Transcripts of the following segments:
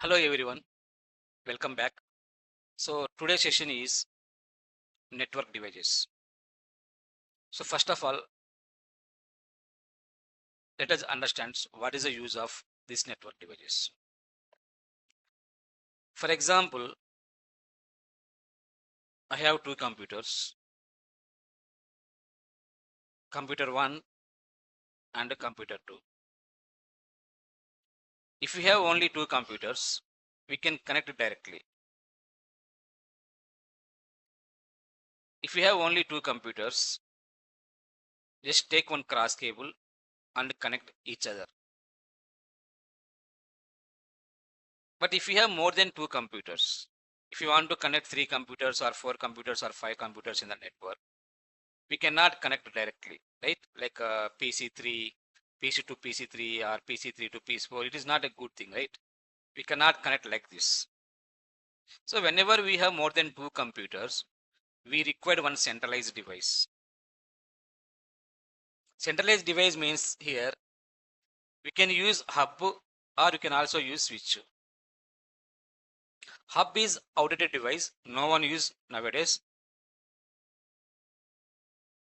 Hello everyone, welcome back. So today's session is network devices. So first of all, let us understand what is the use of these network devices. For example, I have two computers, computer 1 and computer 2. If we have only two computers, we can connect directly. If we have only two computers, just take one cross cable and connect each other. But if we have more than two computers, if you want to connect three computers or four computers or five computers in the network, we cannot connect directly, right? Like PC3, PC to PC3 or PC3 to PC4. It is not a good thing, right? We cannot connect like this. So whenever we have more than two computers, we require one centralized device. Centralized device means here we can use hub or you can also use switch. Hub is outdated device. No one use nowadays.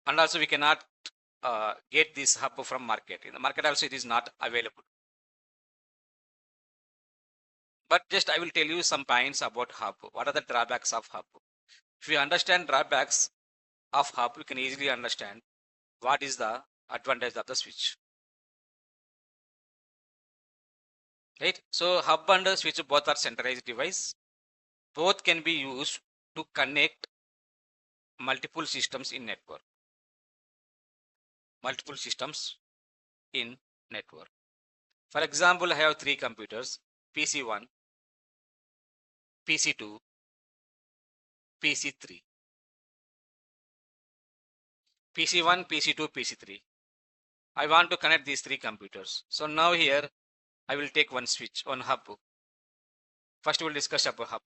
And also we cannot get this hub from market. In the market also it is not available. But just I will tell you some points about hub. What are the drawbacks of hub? If you understand drawbacks of hub, you can easily understand what is the advantage of the switch. Right? So hub and switch both are centralized device. Both can be used to connect multiple systems in network. Multiple systems in network. For example, I have three computers, PC1, PC2, PC3. PC1, PC2, PC3. I want to connect these three computers. So now here I will take one switch, one hub. First we will discuss about hub.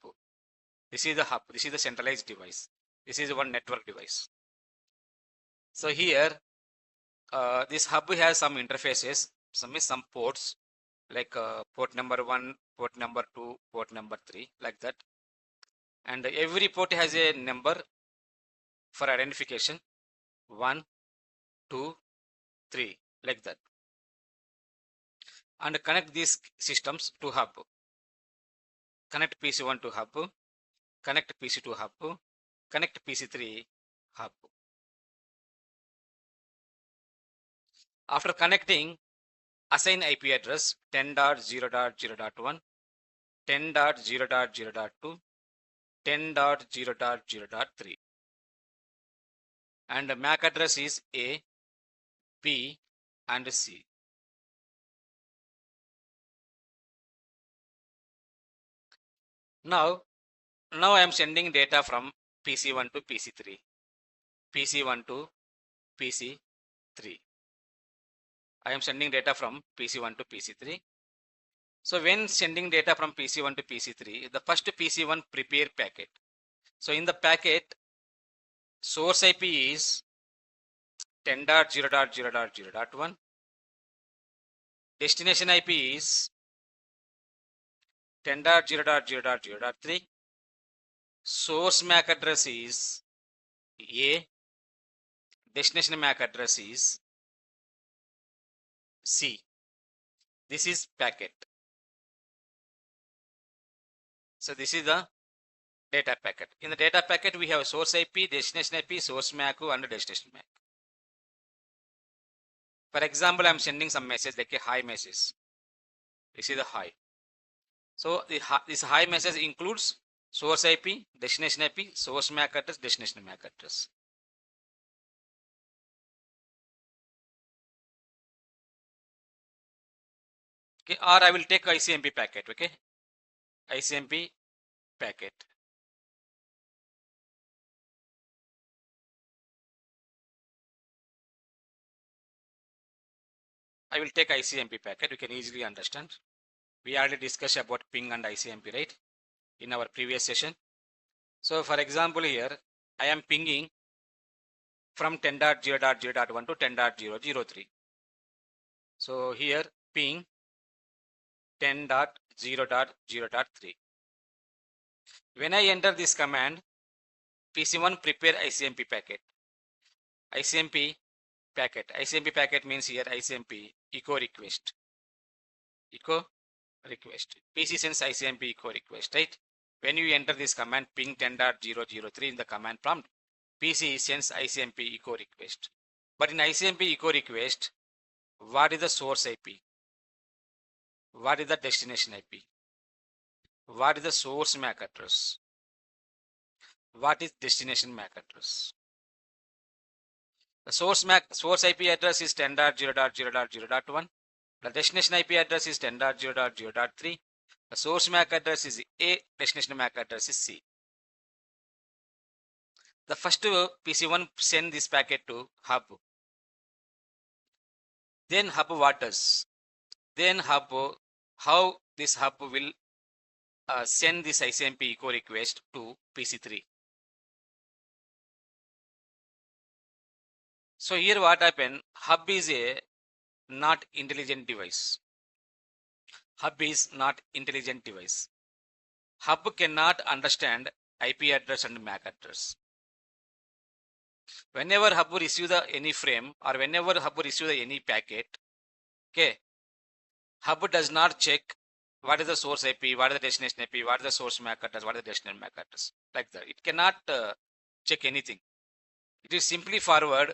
This is the hub. This is the centralized device. This is one network device. So here this hub has some interfaces, some ports like port number 1, port number 2, port number 3, like that. And every port has a number for identification, 1, 2, 3, like that. And connect these systems to hub. Connect PC1 to hub, connect PC2 hub, connect PC3 hub. After connecting, assign IP address 10.0.0.1, 10.0.0.2, 10.0.0.3. And the MAC address is A, B, and C. Now I am sending data from PC1 to PC3, PC1 to PC3. I am sending data from PC1 to PC3. So when sending data from PC1 to PC3, the first PC1 prepare packet. So in the packet, source IP is 10.0.0.0.1. Destination IP is 10.0.0.0.3. Source MAC address is A. Destination MAC address is C. This is packet. So this is the data packet. In the data packet, we have source IP, destination IP, source MAC, and destination MAC. For example, I'm sending some message like a hi message. This is the hi. So this hi message includes source IP, destination IP, source MAC address, destination MAC address. Okay, or I will take ICMP packet. Okay, ICMP packet. I will take ICMP packet. You can easily understand. We already discussed about ping and ICMP, right, in our previous session. So for example, here I am pinging from 10.0.0.1 to 10.0.0.3. So here ping 10.0.0.1. 0.0.3. When I enter this command, PC1 prepare ICMP packet. ICMP packet. ICMP packet means here ICMP echo request. Echo request. PC sends ICMP echo request, right? When you enter this command ping 10.003 in the command prompt, PC sends ICMP echo request. But in ICMP echo request, what is the source IP? What is the destination IP? What is the source MAC address? What is destination MAC address? The source IP address is 10.0.0.0.1. The destination IP address is 10.0.0.3. The source MAC address is A, destination MAC address is C. The first PC1 send this packet to hub. Then hub what does? Then hub, how this hub will send this ICMP echo request to PC3. So here what happened? Hub is a not intelligent device. Hub is not intelligent device. Hub cannot understand IP address and MAC address. Whenever hub receive the any frame or whenever hub receive the any packet, okay, hub does not check what is the source IP, what is the destination IP, what is the source MAC address, what is the destination MAC address, like that. It cannot check anything. It is simply forward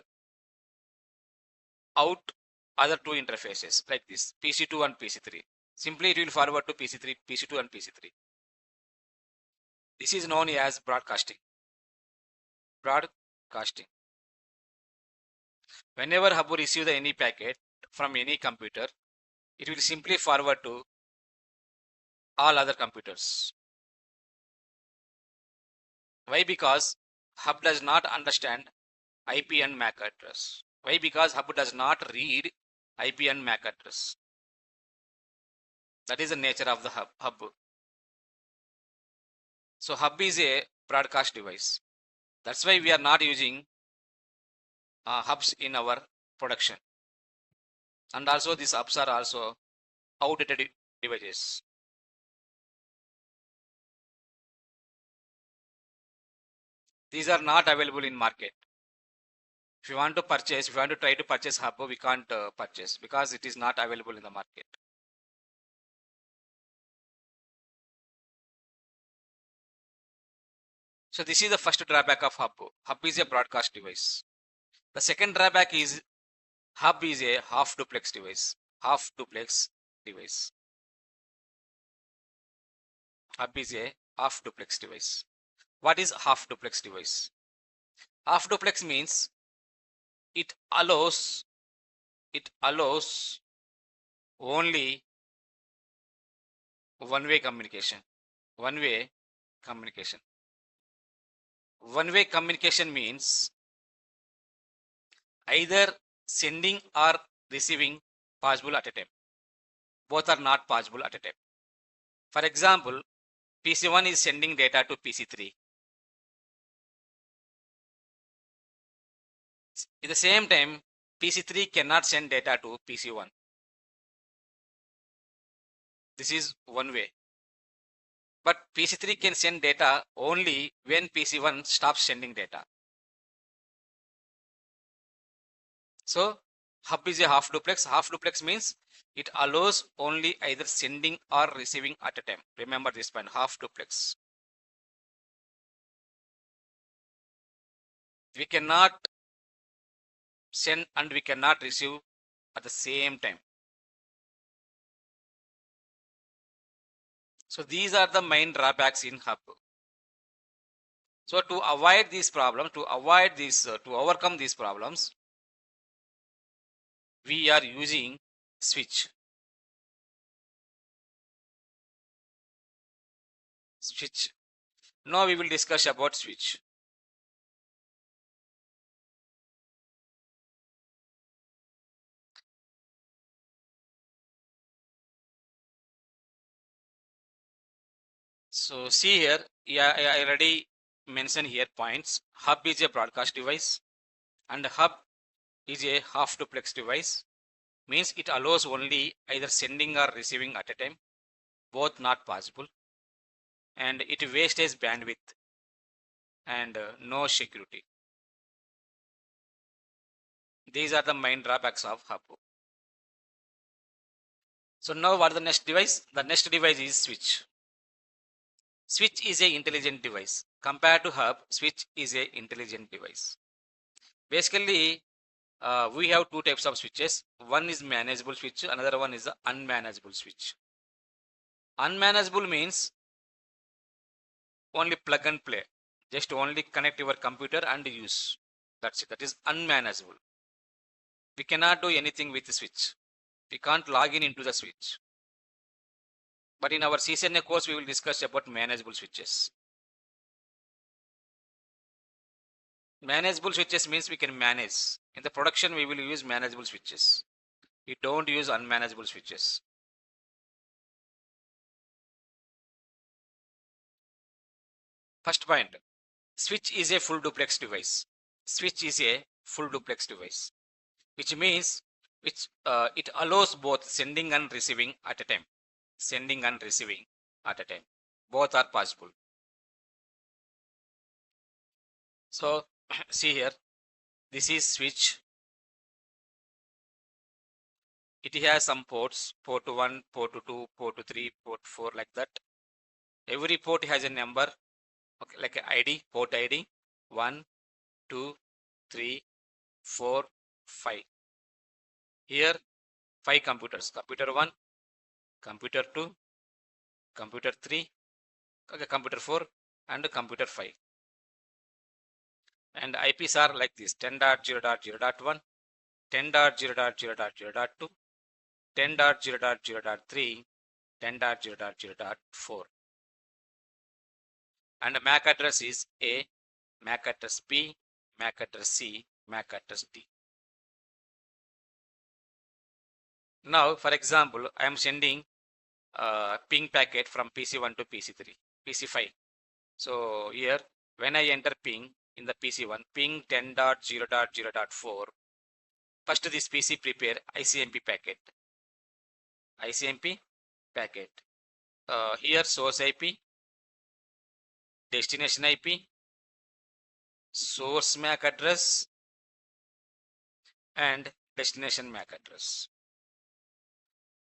out other two interfaces like this, PC2 and PC3. Simply it will forward to PC3, PC2 and PC3. This is known as broadcasting. Broadcasting. Whenever hub receive the any packet from any computer, it will simply forward to all other computers. Why? Because hub does not understand IP and MAC address. Why? Because hub does not read IP and MAC address. That is the nature of the hub. So hub is a broadcast device. That's why we are not using hubs in our production. And also these hubs are also outdated devices. These are not available in market. If you want to purchase, if you want to try to purchase hub, we can't purchase because it is not available in the market. So this is the first drawback of hub. Hub is a broadcast device. The second drawback is hub is a half duplex device. Half duplex device. Hub is a half duplex device. What is half duplex device? Half duplex means it allows only one-way communication. One-way communication. One-way communication means either sending or receiving possible at a time. Both are not possible at a time. For example, PC1 is sending data to PC3. At the same time, PC3 cannot send data to PC1. This is one way. But PC3 can send data only when PC1 stops sending data. So hub is a half duplex. Half duplex means it allows only either sending or receiving at a time. Remember this point, half duplex. We cannot send and we cannot receive at the same time. So these are the main drawbacks in hub. So to avoid these problems, to overcome these problems, we are using switch. Switch. Now we will discuss about switch. So see here, yeah, I already mentioned here points. Hub is a broadcast device and hub is a half duplex device. Means it allows only either sending or receiving at a time. both not possible, and it wastes bandwidth and no security. These are the main drawbacks of hub. So now what the next device? The next device is switch. Switch is a intelligent device. Compared to hub, switch is a intelligent device. Basically, we have two types of switches. One is manageable switch, another one is the unmanageable switch. Unmanageable means only plug and play, just only connect your computer and use. That's it. That is unmanageable. We cannot do anything with the switch. We can't log in into the switch. But in our CCNA course, we will discuss about manageable switches. Manageable switches means we can manage. In the production, we will use manageable switches. We don't use unmanageable switches. First point, switch is a full duplex device. Switch is a full duplex device, which means it allows both sending and receiving at a time. Sending and receiving at a time. Both are possible. So see here, this is switch. It has some ports, port 1, port 2, port 3, port 4, like that. Every port has a number, okay, like a ID, port ID, 1, 2, 3, 4, 5. Here, 5 computers, computer 1, computer 2, computer 3, okay, computer 4, and computer 5. And IPs are like this: 10.0.0.1, 10.0.0.0.2, 10.0.0.3, 10.0.0.4. And the MAC address is A, MAC address B, MAC address C, MAC address D. Now, for example, I am sending a ping packet from PC1 to PC3, PC5. So here, when I enter ping in the PC1, ping 10.0.0.4, first this PC prepare ICMP packet. ICMP packet. Here source IP, destination IP, source MAC address, and destination MAC address.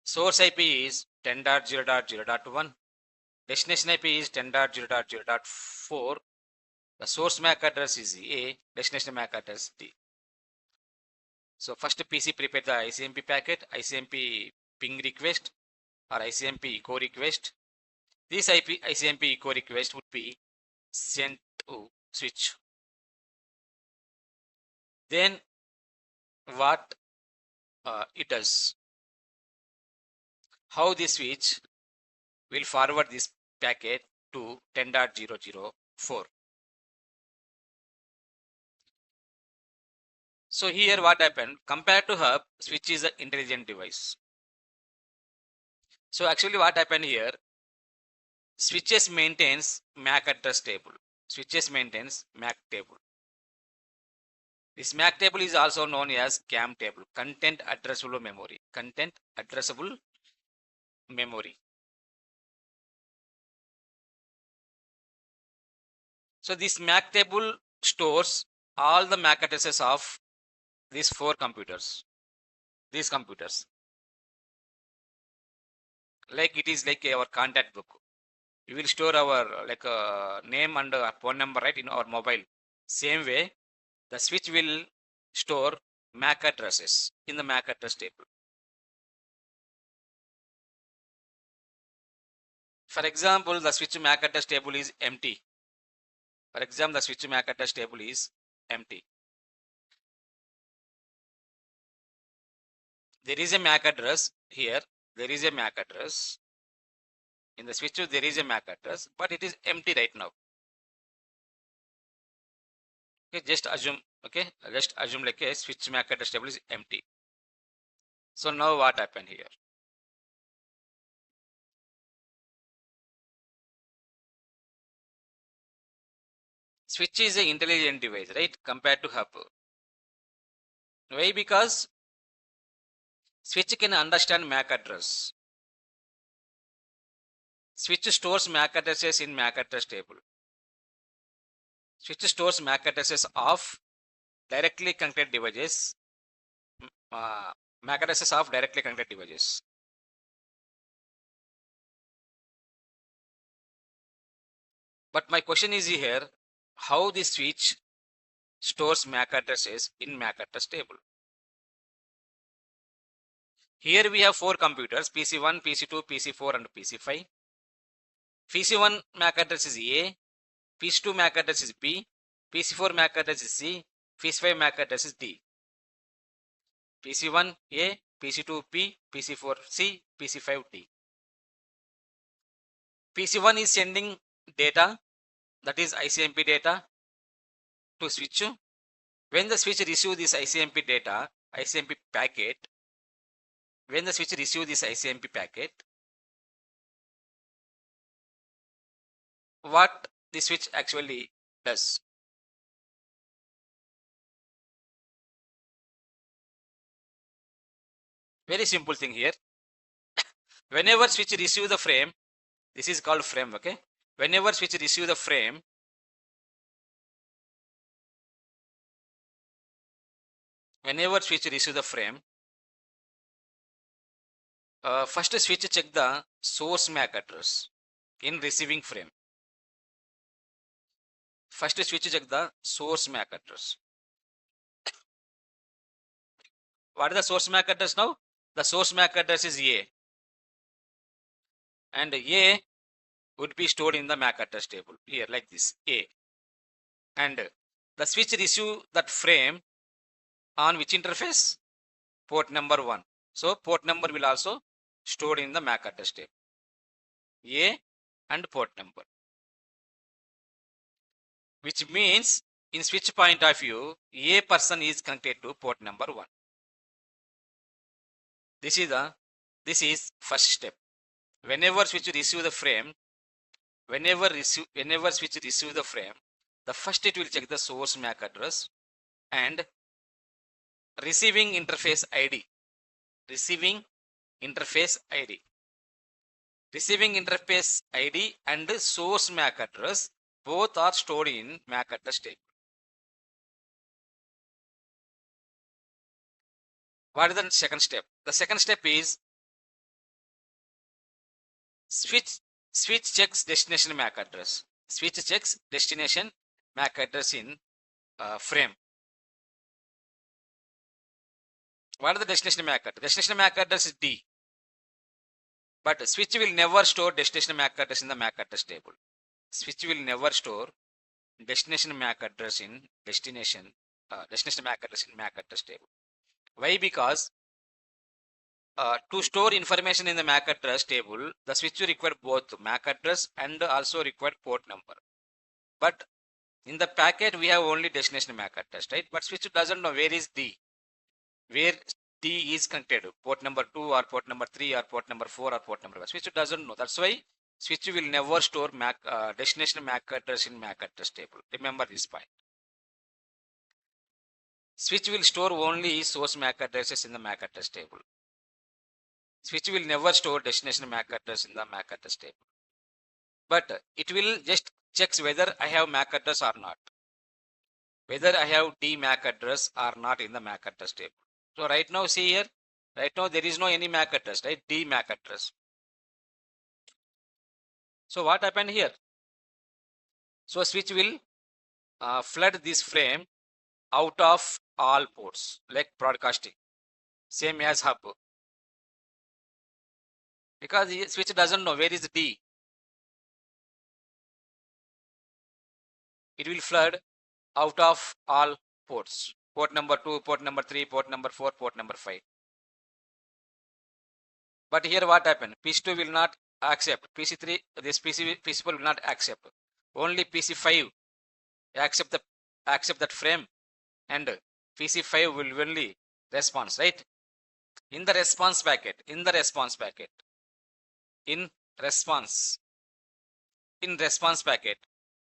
Source IP is 10.0.0.1. Destination IP is 10.0.0.4. The source MAC address is A, destination MAC address D. So first PC prepare the ICMP packet, ICMP ping request or ICMP echo request. This ICMP echo request would be sent to switch. Then what it does? How this switch will forward this packet to 10.0.0.4. So here what happened? Compared to hub, switch is an intelligent device. So actually what happened here? Switches maintains MAC address table. Switches maintains MAC table. This MAC table is also known as CAM table, content addressable memory. Content addressable memory. So this MAC table stores all the MAC addresses of these 4 computers. These computers. Like it is like our contact book. We will store our name and phone number, right, in our mobile. Same way, the switch will store MAC addresses in the MAC address table. For example, the switch MAC address table is empty. For example, the switch MAC address table is empty. There is a MAC address here. There is a MAC address. In the switch, there is a MAC address, but it is empty right now. Okay, just assume. Okay, just assume like a switch MAC address table is empty. So now what happened here? Switch is an intelligent device, right? Compared to hub. Why? Because switch can understand MAC address. Switch stores MAC addresses in MAC address table. Switch stores MAC addresses of directly connected devices. MAC addresses of directly connected devices. But my question is here, how the switch stores MAC addresses in MAC address table. Here we have 4 computers, PC1, PC2, PC4 and PC5. PC1 MAC address is A, PC2 MAC address is B, PC4 MAC address is C, PC5 MAC address is D. PC1 A, PC2 B, PC4 C, PC5 D. PC1 is sending data, that is ICMP data, to switch. When the switch receives this ICMP data, ICMP packet, when the switch receives this ICMP packet, what the switch actually does? Very simple thing here. Whenever switch receive the frame, this is called frame, okay? Whenever switch receive the frame, first switch check the source MAC address in receiving frame. First switch check the source MAC address. What is the source MAC address now? The source MAC address is A. And A would be stored in the MAC address table. Here like this, A. And the switch receive that frame on which interface? Port number 1. So port number will also stored in the MAC address table. A and port number. Which means in switch point of view, A person is connected to port number 1. This is first step. Whenever switch receive the frame, whenever switch receive the frame, the first it will check the source MAC address and receiving interface ID. Receiving interface ID. Receiving interface ID and source MAC address both are stored in MAC address table. What is the second step? The second step is switch checks destination MAC address. Switch checks destination MAC address in frame. What is the destination MAC address? Destination MAC address is D. But switch will never store destination MAC address in the MAC address table. Switch will never store destination MAC address in destination MAC address in MAC address table. Why? Because to store information in the MAC address table, the switch will require both MAC address and also require port number. But in the packet, we have only destination MAC address, right? But switch doesn't know where is D. Where D is connected, port number 2 or port number 3 or port number 4 or port number 1. Switch doesn't know. That's why switch will never store destination MAC address in MAC address table. Remember this point. Switch will store only source MAC addresses in the MAC address table. Switch will never store destination MAC address in the MAC address table. But it will just checks whether I have MAC address or not. Whether I have D MAC address or not in the MAC address table. So right now, see here, right now there is no any MAC address, right? D MAC address. So what happened here? So switch will flood this frame out of all ports, like broadcasting, same as hub. Because the switch doesn't know where is D. It will flood out of all ports. Port number 2, port number 3, port number 4, port number 5. But here what happened? PC2 will not accept. PC3, this PC4 will not accept. Only PC5 accept that frame, and PC5 will only response, right? In the response packet,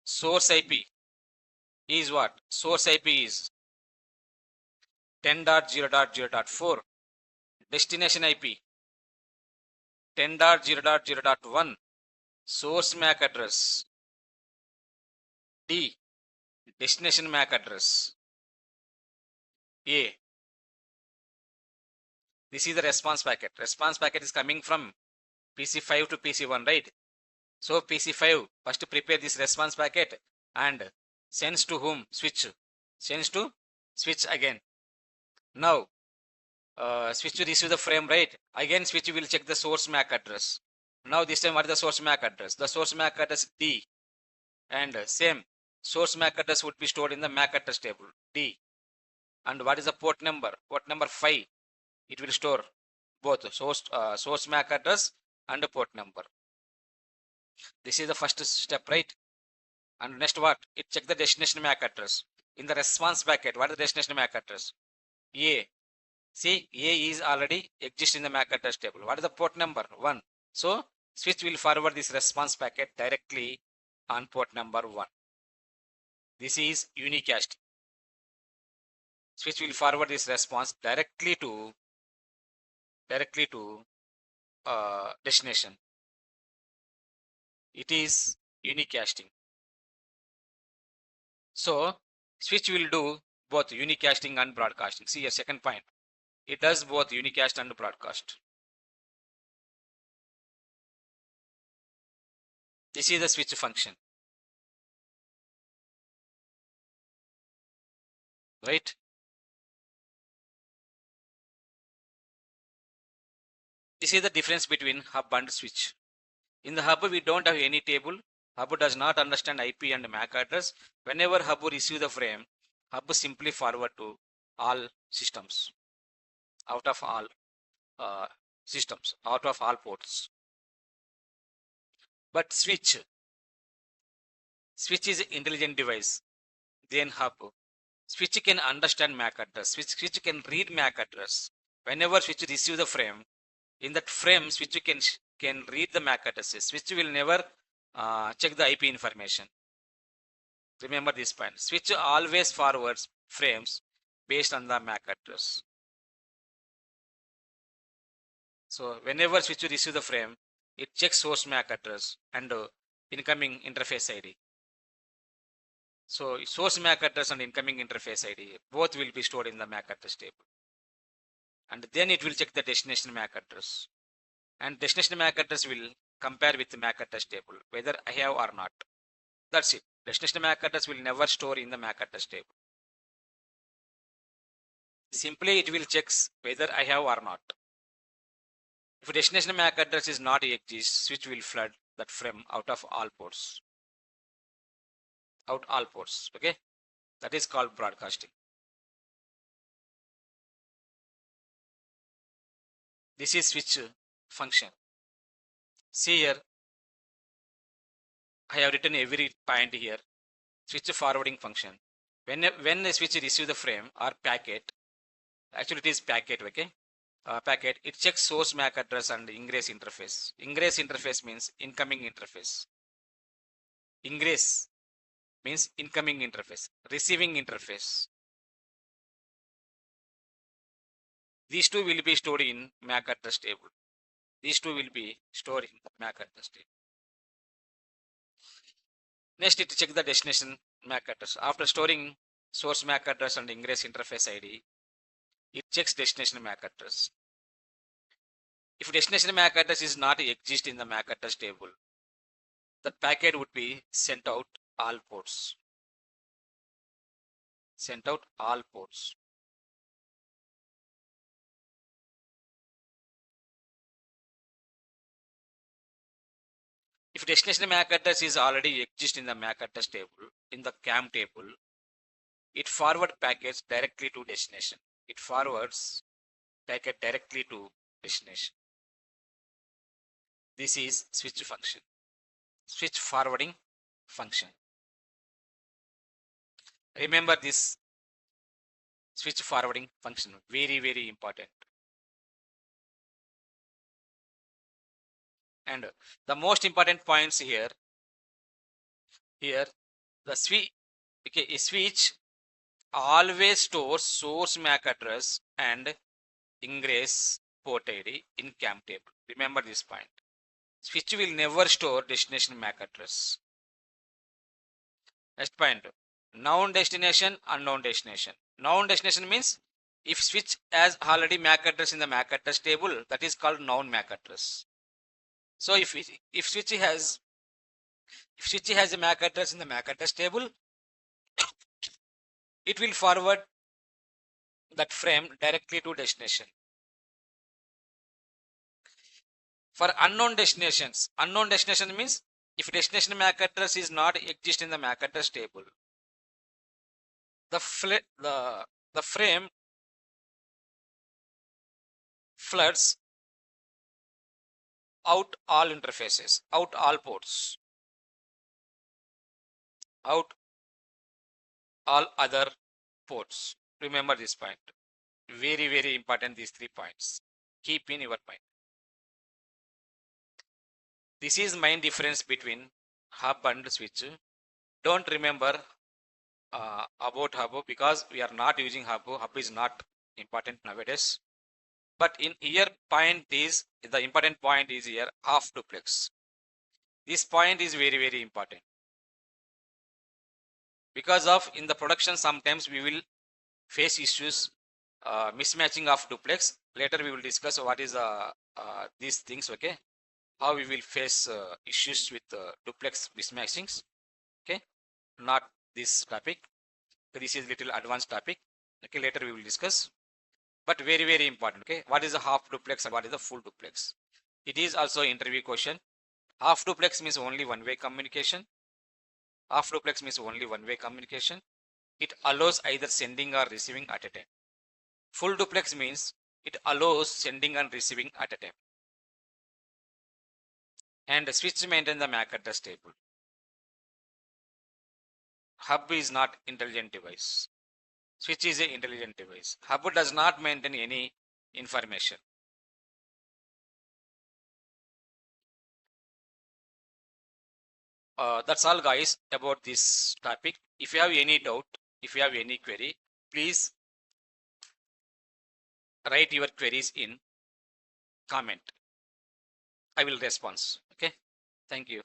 source IP is what? Source IP is 10.0.0.4. Destination IP 10.0.0.1. source MAC address. D, destination MAC address. A, this is the response packet. Response packet is coming from PC5 to PC1, right? So PC5 first prepare this response packet and sends to whom? Switch. Sends to switch again. Now switch to receive the frame, right? Again switch will check the source MAC address. Now this time what is the source MAC address? The source MAC address D, and same source MAC address would be stored in the MAC address table D. And what is the port number? Port number 5. It will store both source MAC address and the port number. This is the first step, right? And next what? It check the destination MAC address. In the response packet, what is the destination MAC address? A. See, A is already exist in the MAC address table. What is the port number? 1. So switch will forward this response packet directly on port number 1. This is unicast. Switch will forward this response directly to destination. It is unicasting. So switch will do both unicasting and broadcasting. See a second point. It does both unicast and broadcast. This is the switch function. Right? This is the difference between hub and switch. In the hub, we don't have any table. Hub does not understand IP and MAC address. Whenever hub receive the frame, hub simply forward to all systems, out of all systems, out of all ports. But switch is an intelligent device. Then hub. Switch can understand MAC address. Switch can read MAC address. Whenever switch receive the frame, in that frame, switch can read the MAC addresses. Switch will never check the IP information. Remember this point. Switch always forwards frames based on the MAC address. So whenever switch receive the frame, it checks source MAC address and incoming interface ID. So source MAC address and incoming interface ID both will be stored in the MAC address table. And then it will check the destination MAC address. And destination MAC address will compare with the MAC address table, whether I have or not. That's it. Destination MAC address will never store in the MAC address table. Simply it will check whether I have or not. If destination MAC address is not exist, switch will flood that frame out of all ports. Out all ports. Okay? That is called broadcasting. This is switch function. See here, I have written every point here. Switch forwarding function. When the switch receive the frame or packet, actually it is packet, okay? Packet, it checks source MAC address and ingress interface. Ingress interface means incoming interface. Ingress means incoming interface. Receiving interface. These two will be stored in MAC address table. These two will be stored in MAC address table. Next, it check the destination MAC address. After storing source MAC address and ingress interface ID, it checks destination MAC address. If destination MAC address is not exist in the MAC address table, the packet would be sent out all ports. Sent out all ports. If destination MAC address is already exist in the MAC address table, in the CAM table, it forward packets directly to destination. It forwards packet directly to destination. This is switch function. Switch forwarding function. Remember this switch forwarding function. Very, very important. And the most important points here, the switch, okay, a switch always stores source MAC address and ingress port ID in CAM table. Remember this point. Switch will never store destination MAC address. Next point, known destination, unknown destination. Known destination means if switch has already MAC address in the MAC address table, that is called known MAC address. So if switch has a MAC address in the MAC address table, it will forward that frame directly to destination. For unknown destinations means if destination MAC address is not exist in the MAC address table, the frame floods out all interfaces, out all ports, out all other ports. Remember this point. Very, very important, these 3 points. Keep in your mind. This is main difference between hub and switch. Don't remember about hub because we are not using hub. Hub is not important nowadays. But in here point is, the important point is here half duplex. This point is very, very important. Because of in the production sometimes we will face issues mismatching of duplex. Later we will discuss what is these things, okay, how we will face issues with duplex mismatchings, okay, not this topic. This is little advanced topic, okay, later we will discuss, but very, very important, okay. What is a half duplex and what is the full duplex? It is also interview question. Half duplex means only one-way communication. Half duplex means only one-way communication. It allows either sending or receiving at a time. Full duplex means it allows sending and receiving at a time. And the switch maintain the MAC address table. Hub is not intelligent device. Switch is an intelligent device. Hub does not maintain any information. That's all guys about this topic. If you have any doubt, if you have any query, please write your queries in comment. I will respond. Okay. Thank you.